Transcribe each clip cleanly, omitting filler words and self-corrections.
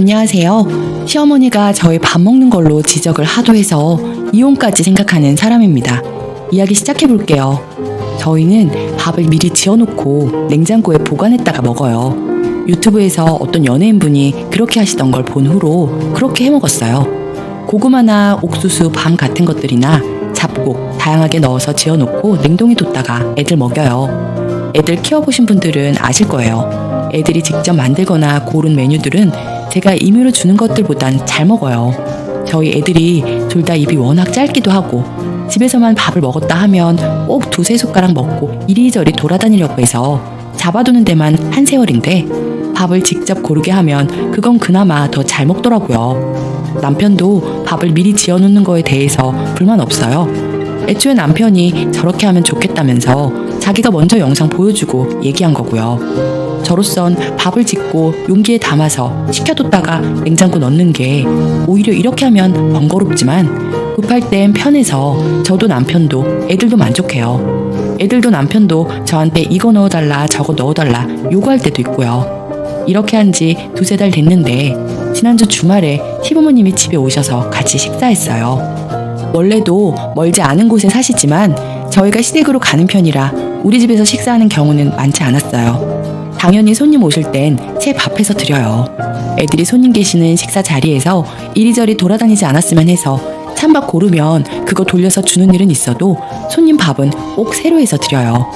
안녕하세요. 시어머니가 저희 밥 먹는 걸로 지적을 하도 해서 이혼까지 생각하는 사람입니다. 이야기 시작해볼게요. 저희는 밥을 미리 지어놓고 냉장고에 보관했다가 먹어요. 유튜브에서 어떤 연예인분이 그렇게 하시던 걸 본 후로 그렇게 해먹었어요. 고구마나 옥수수, 밤 같은 것들이나 잡곡 다양하게 넣어서 지어놓고 냉동에 뒀다가 애들 먹여요. 애들 키워보신 분들은 아실 거예요. 애들이 직접 만들거나 고른 메뉴들은 제가 임의로 주는 것들보단 잘 먹어요. 저희 애들이 둘 다 입이 워낙 짧기도 하고 집에서만 밥을 먹었다 하면 꼭 두세 숟가락 먹고 이리저리 돌아다니려고 해서 잡아두는 데만 한 세월인데 밥을 직접 고르게 하면 그건 그나마 더 잘 먹더라고요. 남편도 밥을 미리 지어놓는 거에 대해서 불만 없어요. 애초에 남편이 저렇게 하면 좋겠다면서 자기가 먼저 영상 보여주고 얘기한 거고요. 저로선 밥을 짓고 용기에 담아서 식혀뒀다가 냉장고 넣는 게 오히려 이렇게 하면 번거롭지만 급할 땐 편해서 저도 남편도 애들도 만족해요. 애들도 남편도 저한테 이거 넣어달라 저거 넣어달라 요구할 때도 있고요. 이렇게 한 지 두세 달 됐는데 지난주 주말에 시부모님이 집에 오셔서 같이 식사했어요. 원래도 멀지 않은 곳에 사시지만 저희가 시댁으로 가는 편이라 우리 집에서 식사하는 경우는 많지 않았어요. 당연히 손님 오실 땐 제 밥해서 드려요. 애들이 손님 계시는 식사 자리에서 이리저리 돌아다니지 않았으면 해서 찬밥 고르면 그거 돌려서 주는 일은 있어도 손님 밥은 꼭 새로 해서 드려요.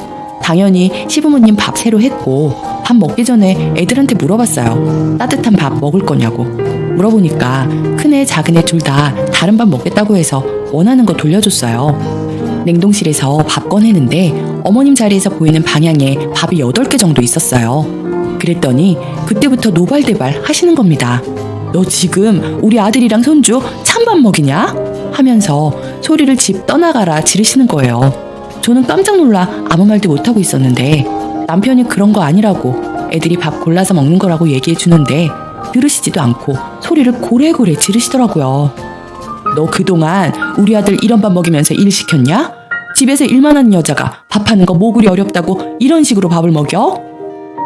당연히 시부모님 밥 새로 했고 밥 먹기 전에 애들한테 물어봤어요. 따뜻한 밥 먹을 거냐고. 물어보니까 큰애 작은애 둘 다 다른 밥 먹겠다고 해서 원하는 거 돌려줬어요. 냉동실에서 밥 꺼내는데 어머님 자리에서 보이는 방향에 밥이 8개 정도 있었어요. 그랬더니 그때부터 노발대발 하시는 겁니다. 너 지금 우리 아들이랑 손주 찬밥 먹이냐? 하면서 소리를 집 떠나가라 지르시는 거예요. 저는 깜짝 놀라 아무 말도 못하고 있었는데 남편이 그런 거 아니라고 애들이 밥 골라서 먹는 거라고 얘기해 주는데 들으시지도 않고 소리를 고래고래 지르시더라고요. 너 그동안 우리 아들 이런 밥 먹이면서 일 시켰냐? 집에서 일만 하는 여자가 밥하는 거 뭐 그리 어렵다고 이런 식으로 밥을 먹여?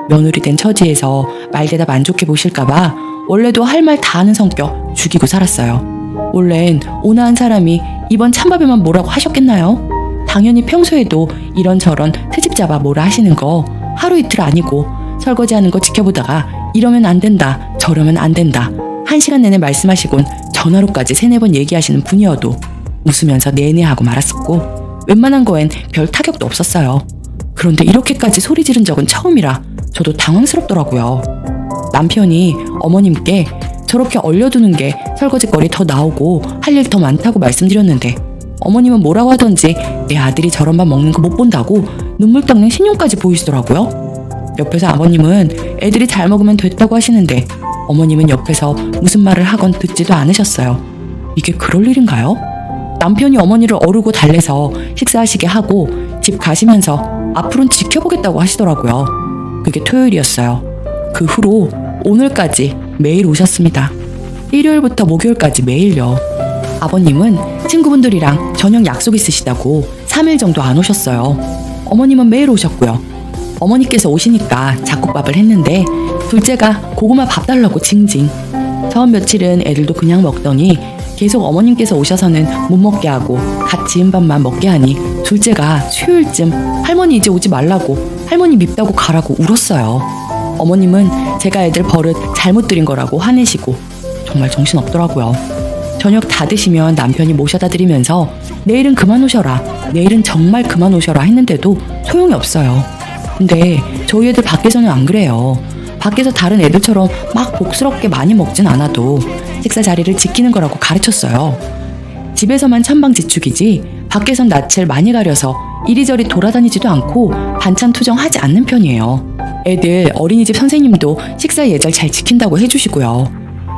며느리 된 처지에서 말대답 안 좋게 보실까봐 원래도 할 말 다 하는 성격 죽이고 살았어요. 원래는 온화한 사람이 이번 찬밥에만 뭐라고 하셨겠나요? 당연히 평소에도 이런저런 트집 잡아 뭐라 하시는 거 하루 이틀 아니고 설거지하는 거 지켜보다가 이러면 안 된다 저러면 안 된다 1시간 내내 말씀하시곤 전화로까지 3-4번 얘기하시는 분이어도 웃으면서 내내 하고 말았었고 웬만한 거엔 별 타격도 없었어요. 그런데 이렇게까지 소리 지른 적은 처음이라 저도 당황스럽더라고요. 남편이 어머님께 저렇게 얼려두는 게 설거지거리 더 나오고 할 일 더 많다고 말씀드렸는데 어머님은 뭐라고 하던지 내 아들이 저런 밥 먹는 거 못 본다고 눈물 닦는 신용까지 보이시더라고요. 옆에서 아버님은 애들이 잘 먹으면 됐다고 하시는데 어머님은 옆에서 무슨 말을 하건 듣지도 않으셨어요. 이게 그럴 일인가요? 남편이 어머니를 어르고 달래서 식사하시게 하고 집 가시면서 앞으로는 지켜보겠다고 하시더라고요. 그게 토요일이었어요. 그 후로 오늘까지 매일 오셨습니다. 일요일부터 목요일까지 매일요. 아버님은 친구분들이랑 저녁 약속 있으시다고 3일 정도 안 오셨어요. 어머님은 매일 오셨고요. 어머니께서 오시니까 잡곡밥을 했는데 둘째가 고구마 밥 달라고 징징. 처음 며칠은 애들도 그냥 먹더니 계속 어머님께서 오셔서는 못 먹게 하고 갓 지은 밥만 먹게 하니 둘째가 수요일쯤 할머니 이제 오지 말라고 할머니 밉다고 가라고 울었어요. 어머님은 제가 애들 버릇 잘못 들인 거라고 화내시고 정말 정신없더라고요. 저녁 다 드시면 남편이 모셔다 드리면서 내일은 그만 오셔라 내일은 정말 그만 오셔라 했는데도 소용이 없어요. 근데 저희 애들 밖에서는 안 그래요. 밖에서 다른 애들처럼 막 복스럽게 많이 먹진 않아도 식사 자리를 지키는 거라고 가르쳤어요. 집에서만 천방지축이지 밖에선 낯을 많이 가려서 이리저리 돌아다니지도 않고 반찬 투정하지 않는 편이에요. 애들 어린이집 선생님도 식사 예절 잘 지킨다고 해주시고요.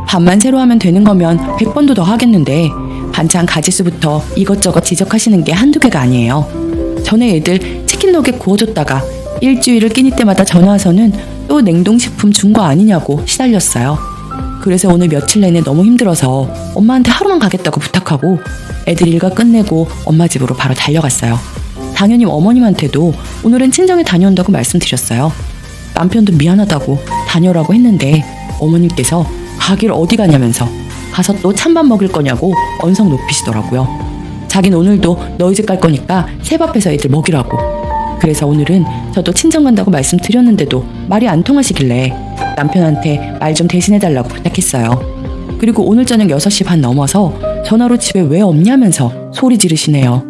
밥만 새로 하면 되는 거면 100번도 더 하겠는데 반찬 가지수부터 이것저것 지적하시는 게 한두 개가 아니에요. 전에 애들 치킨 너겟 구워줬다가 일주일을 끼니 때마다 전화 와서는 또 냉동식품 준 거 아니냐고 시달렸어요. 그래서 오늘 며칠 내내 너무 힘들어서 엄마한테 하루만 가겠다고 부탁하고 애들 일과 끝내고 엄마 집으로 바로 달려갔어요. 당연히 어머님한테도 오늘은 친정에 다녀온다고 말씀드렸어요. 남편도 미안하다고 다녀오라고 했는데 어머님께서 가길 어디 가냐면서 가서 또 찬밥 먹을 거냐고 언성 높이시더라고요. 자긴 오늘도 너희 집 갈 거니까 새밥해서 애들 먹이라고. 그래서 오늘은 저도 친정 간다고 말씀드렸는데도 말이 안 통하시길래 남편한테 말 좀 대신해달라고 부탁했어요. 그리고 오늘 저녁 6시 반 넘어서 전화로 집에 왜 없냐면서 소리 지르시네요.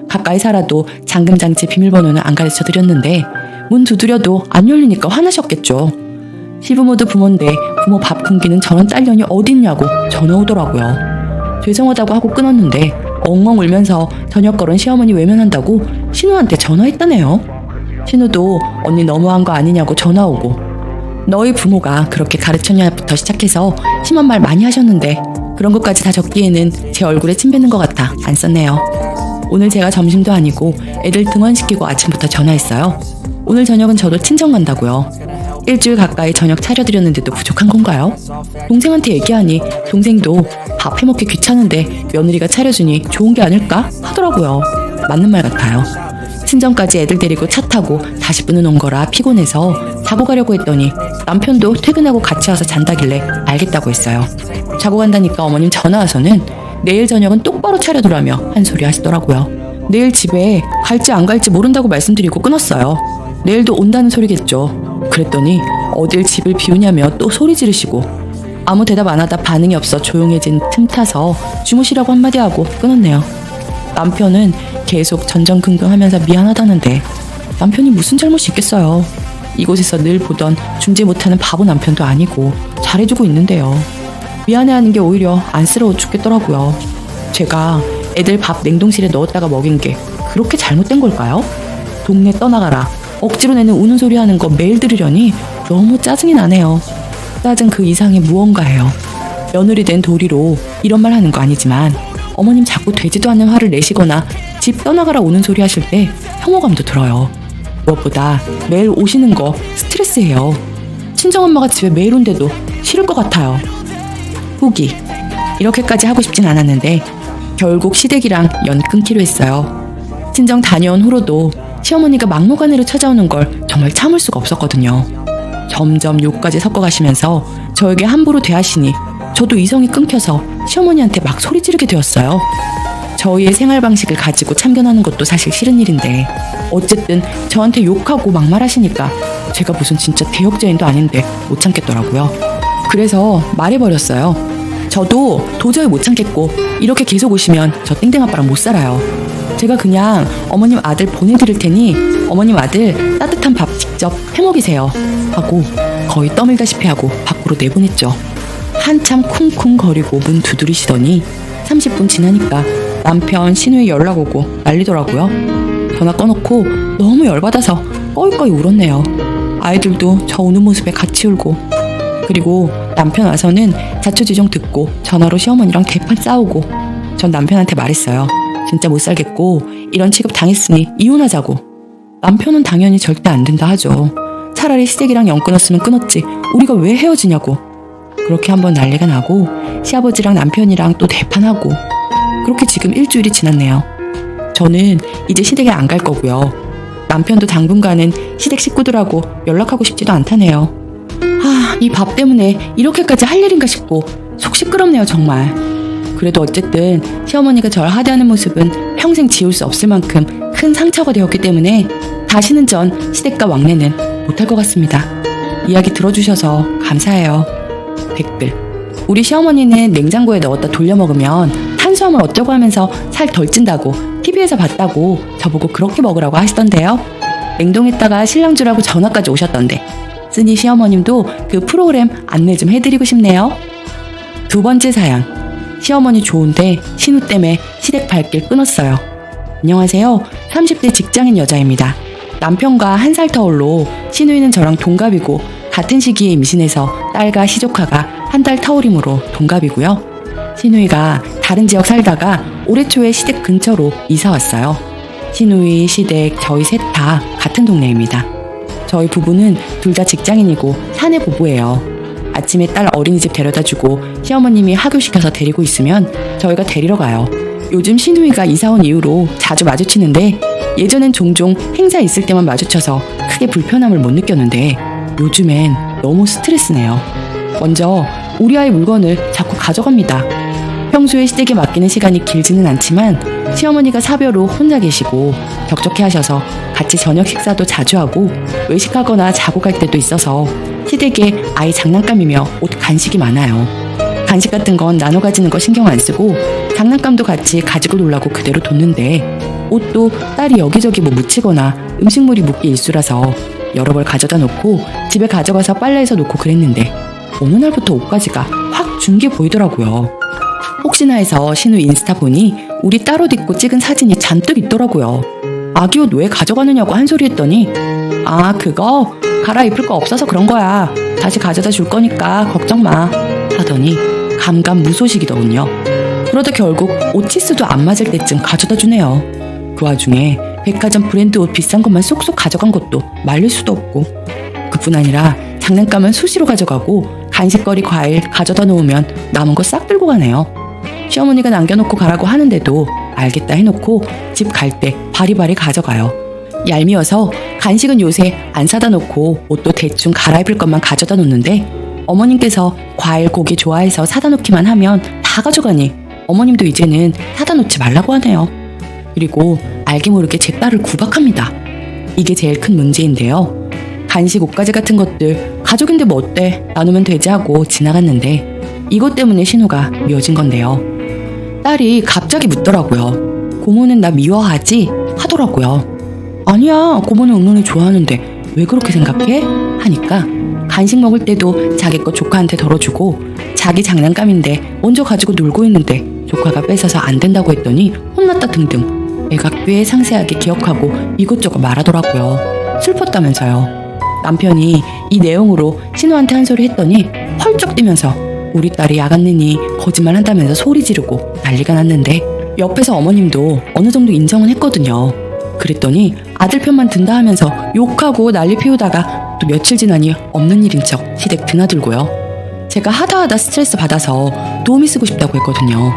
가까이 살아도 잠금장치 비밀번호는 안 가르쳐 드렸는데 문 두드려도 안 열리니까 화나셨겠죠. 시부모도 부모인데 부모 밥 굶기는 저런 딸년이 어딨냐고 전화 오더라고요. 죄송하다고 하고 끊었는데 엉엉 울면서 저녁 걸은 시어머니 외면한다고 신우한테 전화했다네요. 신우도 언니 너무한 거 아니냐고 전화 오고 너희 부모가 그렇게 가르쳤냐부터 시작해서 심한 말 많이 하셨는데 그런 것까지 다 적기에는 제 얼굴에 침 뱉는 것 같아 안 썼네요. 오늘 제가 점심도 아니고 애들 등원시키고 아침부터 전화했어요. 오늘 저녁은 저도 친정 간다고요. 일주일 가까이 저녁 차려드렸는데도 부족한 건가요? 동생한테 얘기하니 동생도 밥 해먹기 귀찮은데 며느리가 차려주니 좋은 게 아닐까 하더라고요. 맞는 말 같아요. 친정까지 애들 데리고 차 타고 40분은 온 거라 피곤해서 자고 가려고 했더니 남편도 퇴근하고 같이 와서 잔다길래 알겠다고 했어요. 자고 간다니까 어머님 전화 와서는 내일 저녁은 똑바로 차려두라며 한 소리 하시더라고요. 내일 집에 갈지 안 갈지 모른다고 말씀드리고 끊었어요. 내일도 온다는 소리겠죠. 그랬더니 어딜 집을 비우냐며 또 소리 지르시고 아무 대답 안 하다 반응이 없어 조용해진 틈 타서 주무시라고 한마디 하고 끊었네요. 남편은 계속 전전긍긍하면서 미안하다는데 남편이 무슨 잘못이 있겠어요. 이곳에서 늘 보던 중재 못하는 바보 남편도 아니고 잘해주고 있는데요. 미안해하는 게 오히려 안쓰러워 죽겠더라고요. 제가 애들 밥 냉동실에 넣었다가 먹인 게 그렇게 잘못된 걸까요? 동네 떠나가라 억지로 내는 우는 소리 하는 거 매일 들으려니 너무 짜증이 나네요. 짜증 그 이상의 무언가예요. 며느리 된 도리로 이런 말 하는 거 아니지만 어머님 자꾸 되지도 않는 화를 내시거나 집 떠나가라 우는 소리 하실 때 혐오감도 들어요. 무엇보다 매일 오시는 거 스트레스예요. 친정엄마가 집에 매일 온데도 싫을 것 같아요. 후기. 이렇게까지 하고 싶진 않았는데 결국 시댁이랑 연 끊기로 했어요. 친정 다녀온 후로도 시어머니가 막무가내로 찾아오는 걸 정말 참을 수가 없었거든요. 점점 욕까지 섞어가시면서 저에게 함부로 대하시니 저도 이성이 끊겨서 시어머니한테 막 소리 지르게 되었어요. 저희의 생활 방식을 가지고 참견하는 것도 사실 싫은 일인데 어쨌든 저한테 욕하고 막말하시니까 제가 무슨 진짜 대역죄인도 아닌데 못 참겠더라고요. 그래서 말해버렸어요. 저도 도저히 못 참겠고 이렇게 계속 오시면 저 땡땡 아빠랑 못 살아요. 제가 그냥 어머님 아들 보내드릴 테니 어머님 아들 따뜻한 밥 직접 해먹이세요 하고 거의 떠밀다시피 하고 밖으로 내보냈죠. 한참 쿵쿵거리고 문 두드리시더니 30분 지나니까 남편 신우의 연락 오고 난리더라고요. 전화 꺼놓고 너무 열받아서 꺼이꺼이 울었네요. 아이들도 저 우는 모습에 같이 울고 그리고 남편 와서는 자초지종 듣고 전화로 시어머니랑 대판 싸우고 전 남편한테 말했어요. 진짜 못 살겠고 이런 취급 당했으니 이혼하자고. 남편은 당연히 절대 안 된다 하죠. 차라리 시댁이랑 연 끊었으면 끊었지 우리가 왜 헤어지냐고. 그렇게 한번 난리가 나고 시아버지랑 남편이랑 또 대판하고 그렇게 지금 일주일이 지났네요. 저는 이제 시댁에 안 갈 거고요. 남편도 당분간은 시댁 식구들하고 연락하고 싶지도 않다네요. 이 밥 때문에 이렇게까지 할 일인가 싶고 속 시끄럽네요 정말. 그래도 어쨌든 시어머니가 절 하대하는 모습은 평생 지울 수 없을 만큼 큰 상처가 되었기 때문에 다시는 전 시댁과 왕래는 못할 것 같습니다. 이야기 들어주셔서 감사해요. 댓글. 우리 시어머니는 냉장고에 넣었다 돌려 먹으면 탄수화물 어쩌고 하면서 살 덜 찐다고 TV에서 봤다고 저보고 그렇게 먹으라고 하시던데요. 냉동했다가 신랑 주라고 전화까지 오셨던데 쓰니 시어머님도 그 프로그램 안내 좀 해드리고 싶네요. 두 번째 사연. 시어머니 좋은데 신우 때문에 시댁 발길 끊었어요. 안녕하세요. 30대 직장인 여자입니다. 남편과 1살 터울로 신우이는 저랑 동갑이고 같은 시기에 임신해서 딸과 시조카가 1달 터울이므로 동갑이고요. 신우이가 다른 지역 살다가 올해 초에 시댁 근처로 이사 왔어요. 신우이, 시댁, 저희 셋 다 같은 동네입니다. 저희 부부는 둘 다 직장인이고 사내 부부예요. 아침에 딸 어린이집 데려다주고 시어머님이 하교시켜서 데리고 있으면 저희가 데리러 가요. 요즘 신우이가 이사 온 이후로 자주 마주치는데 예전엔 종종 행사 있을 때만 마주쳐서 크게 불편함을 못 느꼈는데 요즘엔 너무 스트레스네요. 먼저 우리 아이 물건을 자꾸 가져갑니다. 평소에 시댁에 맡기는 시간이 길지는 않지만 시어머니가 사별후 혼자 계시고 적적해 하셔서 같이 저녁 식사도 자주 하고 외식하거나 자고 갈 때도 있어서 시댁에 아이 장난감이며 옷 간식이 많아요. 간식 같은 건 나눠 가지는 거 신경 안 쓰고 장난감도 같이 가지고 놀라고 그대로 뒀는데 옷도 딸이 여기저기 뭐 묻히거나 음식물이 묻기 일쑤라서 여러 벌 가져다 놓고 집에 가져가서 빨래해서 놓고 그랬는데 어느 날부터 옷가지가 확 준 게 보이더라고요. 혹시나 해서 신우 인스타 보니 우리 딸 옷 입고 찍은 사진이 잔뜩 있더라고요. 아기 옷 왜 가져가느냐고 한 소리 했더니 아 그거 갈아입을 거 없어서 그런 거야. 다시 가져다 줄 거니까 걱정 마 하더니 감감무소식이더군요. 그러다 결국 옷 치수도 안 맞을 때쯤 가져다 주네요. 그 와중에 백화점 브랜드 옷 비싼 것만 쏙쏙 가져간 것도 말릴 수도 없고 그뿐 아니라 장난감은 수시로 가져가고 간식거리 과일 가져다 놓으면 남은 거 싹 들고 가네요. 시어머니가 남겨놓고 가라고 하는데도 알겠다 해놓고 집 갈 때 바리바리 가져가요. 얄미워서 간식은 요새 안 사다 놓고 옷도 대충 갈아입을 것만 가져다 놓는데 어머님께서 과일 고기 좋아해서 사다 놓기만 하면 다 가져가니 어머님도 이제는 사다 놓지 말라고 하네요. 그리고 알게 모르게 제 딸을 구박합니다. 이게 제일 큰 문제인데요. 간식 옷가지 같은 것들 가족인데 뭐 어때 나누면 되지 하고 지나갔는데 이것 때문에 신우가 미워진 건데요. 딸이 갑자기 묻더라고요. 고모는 나 미워하지? 하더라고요. 아니야 고모는 은근히 좋아하는데 왜 그렇게 생각해? 하니까 간식 먹을 때도 자기 거 조카한테 덜어주고 자기 장난감인데 먼저 가지고 놀고 있는데 조카가 뺏어서 안 된다고 했더니 혼났다 등등 애가 꽤 상세하게 기억하고 이것저것 말하더라고요. 슬펐다면서요. 남편이 이 내용으로 신우한테 한 소리 했더니 펄쩍 뛰면서 우리 딸이 야간내니 거짓말 한다면서 소리 지르고 난리가 났는데 옆에서 어머님도 어느 정도 인정은 했거든요. 그랬더니 아들 편만 든다 하면서 욕하고 난리 피우다가 또 며칠 지나니 없는 일인 척 시댁 드나들고요. 제가 하다 스트레스 받아서 도우미 쓰고 싶다고 했거든요.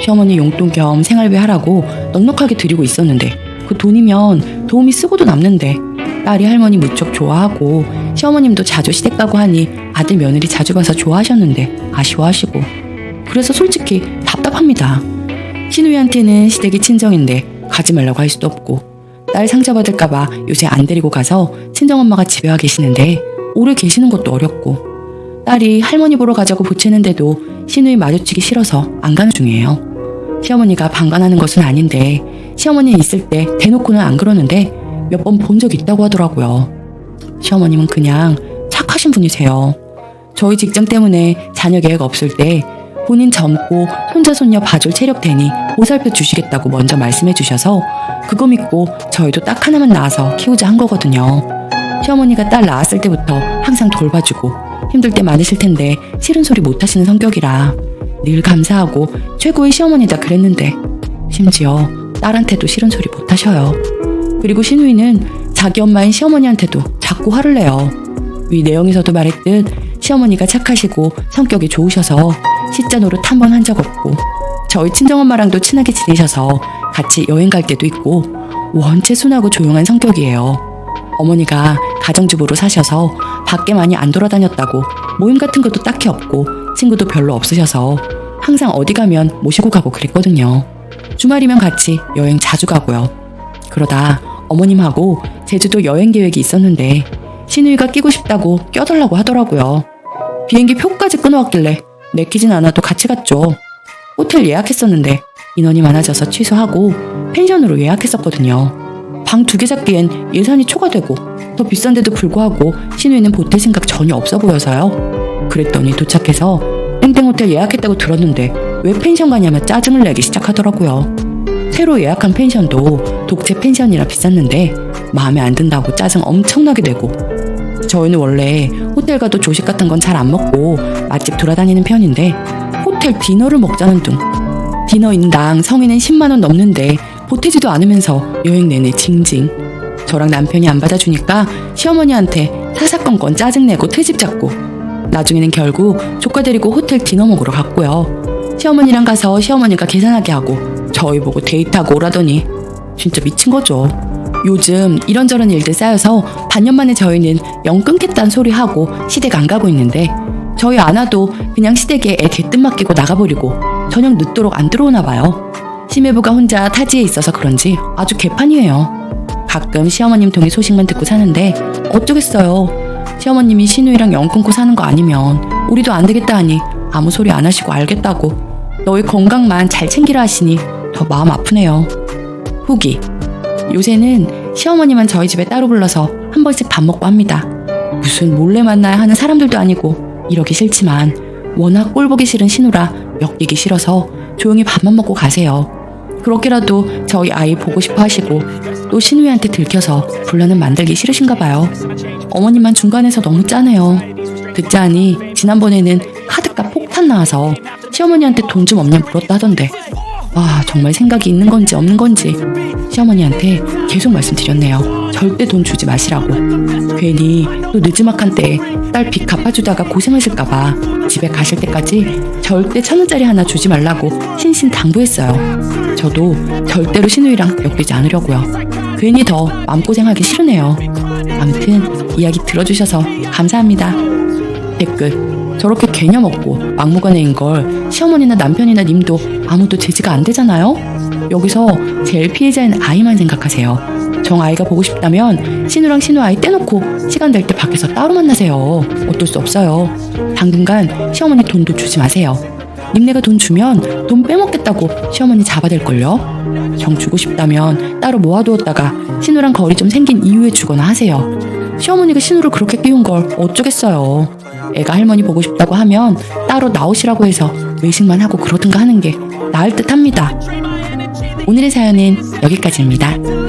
시어머니 용돈 겸 생활비 하라고 넉넉하게 드리고 있었는데 그 돈이면 도우미 쓰고도 남는데 딸이 할머니 무척 좋아하고 시어머님도 자주 시댁 가고 하니 아들 며느리 자주 봐서 좋아하셨는데 아쉬워하시고 그래서 솔직히 답답합니다. 신우이한테는 시댁이 친정인데 가지 말라고 할 수도 없고 딸 상처받을까봐 요새 안 데리고 가서 친정엄마가 집에 와 계시는데 오래 계시는 것도 어렵고 딸이 할머니 보러 가자고 보채는데도 신우이 마주치기 싫어서 안 가는 중이에요. 시어머니가 방관하는 것은 아닌데 시어머니 있을 때 대놓고는 안 그러는데 몇 번 본 적 있다고 하더라고요. 시어머님은 그냥 착하신 분이세요. 저희 직장 때문에 자녀 계획 없을 때 본인 젊고 손자 손녀 봐줄 체력 되니 보살펴 주시겠다고 먼저 말씀해 주셔서 그거 믿고 저희도 딱 하나만 낳아서 키우자 한 거거든요. 시어머니가 딸 낳았을 때부터 항상 돌봐주고 힘들 때 많으실 텐데 싫은 소리 못 하시는 성격이라 늘 감사하고 최고의 시어머니다 그랬는데 심지어 딸한테도 싫은 소리 못 하셔요. 그리고 신우이는 자기 엄마인 시어머니한테도 자꾸 화를 내요. 위 내용에서도 말했듯 시어머니가 착하시고 성격이 좋으셔서 시자 노릇 한 번 한 적 없고 저희 친정엄마랑도 친하게 지내셔서 같이 여행 갈 때도 있고 원체 순하고 조용한 성격이에요. 어머니가 가정주부로 사셔서 밖에 많이 안 돌아다녔다고 모임 같은 것도 딱히 없고 친구도 별로 없으셔서 항상 어디 가면 모시고 가고 그랬거든요. 주말이면 같이 여행 자주 가고요. 그러다 어머님하고 제주도 여행 계획이 있었는데 신우이가 끼고 싶다고 껴달라고 하더라고요. 비행기 표까지 끊어왔길래 내키진 않아도 같이 갔죠. 호텔 예약했었는데 인원이 많아져서 취소하고 펜션으로 예약했었거든요. 방 2개 잡기엔 예산이 초과되고 더 비싼데도 불구하고 신우이는 보탤 생각 전혀 없어 보여서요. 그랬더니 도착해서 땡땡 호텔 예약했다고 들었는데 왜 펜션 가냐며 짜증을 내기 시작하더라고요. 새로 예약한 펜션도 독채 펜션이라 비쌌는데 마음에 안 든다고 짜증 엄청나게 내고 저희는 원래 호텔 가도 조식 같은 건 잘 안 먹고 맛집 돌아다니는 편인데 호텔 디너를 먹자는 둥 디너 인당 성인은 10만원 넘는데 보태지도 않으면서 여행 내내 징징 저랑 남편이 안 받아주니까 시어머니한테 사사건건 짜증내고 트집 잡고 나중에는 결국 조카 데리고 호텔 디너 먹으러 갔고요. 시어머니랑 가서 시어머니가 계산하게 하고 저희 보고 데이트하고 오라더니 진짜 미친 거죠. 요즘 이런저런 일들 쌓여서 반년 만에 저희는 영 끊겠다는 소리 하고 시댁 안 가고 있는데 저희 안 와도 그냥 시댁에 애 개뜸 맡기고 나가버리고 저녁 늦도록 안 들어오나 봐요. 시매부가 혼자 타지에 있어서 그런지 아주 개판이에요. 가끔 시어머님 동의 소식만 듣고 사는데 어쩌겠어요. 시어머님이 신우이랑 영 끊고 사는 거 아니면 우리도 안 되겠다 하니 아무 소리 안 하시고 알겠다고 너희 건강만 잘 챙기라 하시니 더 마음 아프네요. 후기. 요새는 시어머니만 저희 집에 따로 불러서 한 번씩 밥 먹고 합니다. 무슨 몰래 만나야 하는 사람들도 아니고 이러기 싫지만 워낙 꼴 보기 싫은 신우라 엮이기 싫어서 조용히 밥만 먹고 가세요. 그렇게라도 저희 아이 보고 싶어 하시고 또 신우이한테 들켜서 불러는 만들기 싫으신가 봐요. 어머님만 중간에서 너무 짜네요. 듣자 하니 지난번에는 카드값 폭탄 나와서 시어머니한테 돈 좀 없냐 물었다 하던데 정말 생각이 있는 건지 없는 건지 시어머니한테 계속 말씀드렸네요. 절대 돈 주지 마시라고. 괜히 또 늦지막한 때에 딸 빚 갚아주다가 고생하실까봐 집에 가실 때까지 절대 1,000원짜리 하나 주지 말라고 신신당부했어요. 저도 절대로 신우이랑 엮이지 않으려고요. 괜히 더 마음고생하기 싫으네요. 아무튼 이야기 들어주셔서 감사합니다. 댓글. 저렇게 개념 없고 막무가내인 걸 시어머니나 남편이나 님도 아무도 제지가 안 되잖아요? 여기서 제일 피해자인 아이만 생각하세요. 정 아이가 보고 싶다면 신우랑 신우 아이 떼놓고 시간 될 때 밖에서 따로 만나세요. 어쩔 수 없어요. 당분간 시어머니 돈도 주지 마세요. 님네가 돈 주면 돈 빼먹겠다고 시어머니 잡아댈걸요? 정 주고 싶다면 따로 모아두었다가 신우랑 거리 좀 생긴 이후에 주거나 하세요. 시어머니가 신우를 그렇게 끼운 걸 어쩌겠어요. 애가 할머니 보고 싶다고 하면 따로 나오시라고 해서 외식만 하고 그러든가 하는 게 나을 듯 합니다. 오늘의 사연은 여기까지입니다.